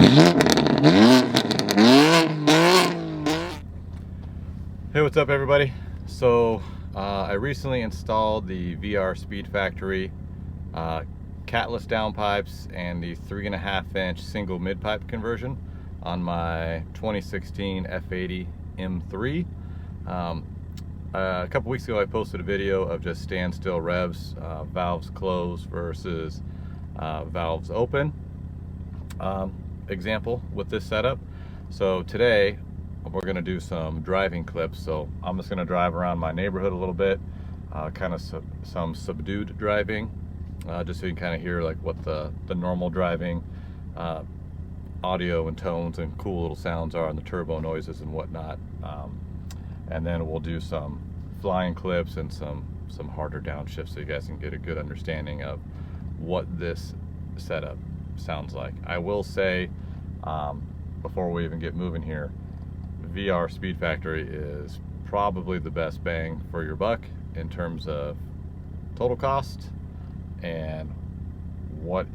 Hey, what's up everybody? So I recently installed the VR Speed Factory catless downpipes and the 3.5-inch single midpipe conversion on my 2016 F80 M3. A couple weeks ago I posted a video of just standstill revs, valves closed versus valves open example with this setup. So today we're going to do some driving clips. So I'm just going to drive around my neighborhood a little bit, kind of some subdued driving, just so you can kind of hear like what the normal driving audio and tones and cool little sounds are, and the turbo noises and whatnot. And then we'll do some flying clips and some harder downshifts so you guys can get a good understanding of what this setup sounds like. I will say, before we even get moving here, VR Speed Factory is probably the best bang for your buck in terms of total cost and what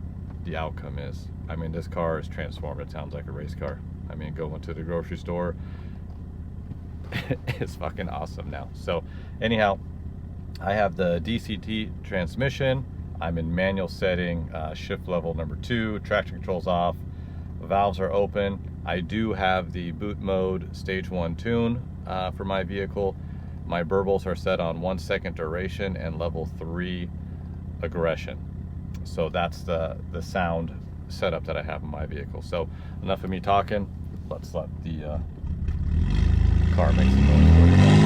the outcome is. I mean, this car is transformed. It sounds like a race car. I mean, going to the grocery store is fucking awesome now. So anyhow, I have the DCT transmission. I'm in manual setting, shift level number 2, traction controls off, valves are open. I do have the boot mode stage 1 tune for my vehicle. My burbles are set on 1 second duration and level 3 aggression. So that's the sound setup that I have in my vehicle. So enough of me talking. Let's let the car make some noise for you guys.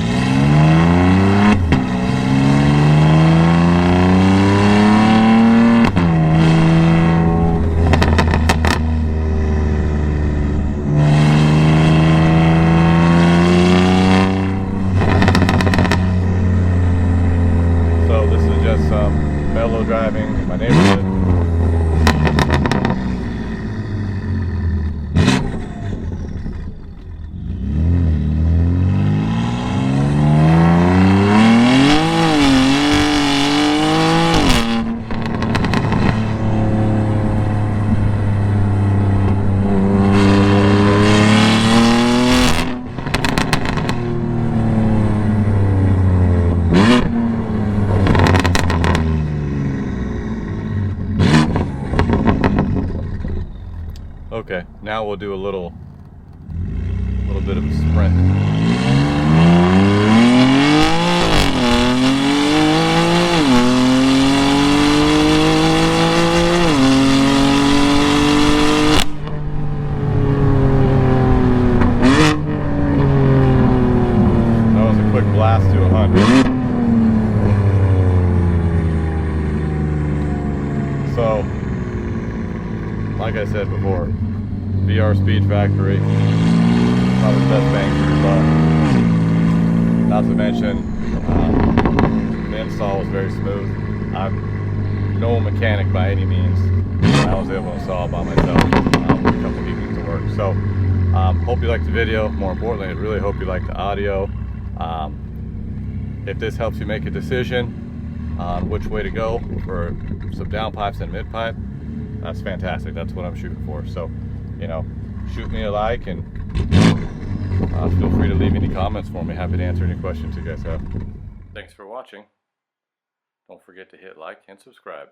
So this is just some mellow driving in my neighborhood. Okay, now we'll do a little bit of a sprint. That was a quick blast to 100. So, like I said before, VR Speed Factory, probably the best bang for your buck. Not to mention, the install was very smooth. I'm no mechanic by any means. I was able to install it by myself with a couple evenings of work. So, hope you liked the video. More importantly, I really hope you liked the audio. If this helps you make a decision on which way to go for some downpipes and midpipe, that's fantastic. That's what I'm shooting for. So, you know, shoot me a like and feel free to leave any comments for me. Happy to answer any questions you guys have. Thanks for watching. Don't forget to hit like and subscribe.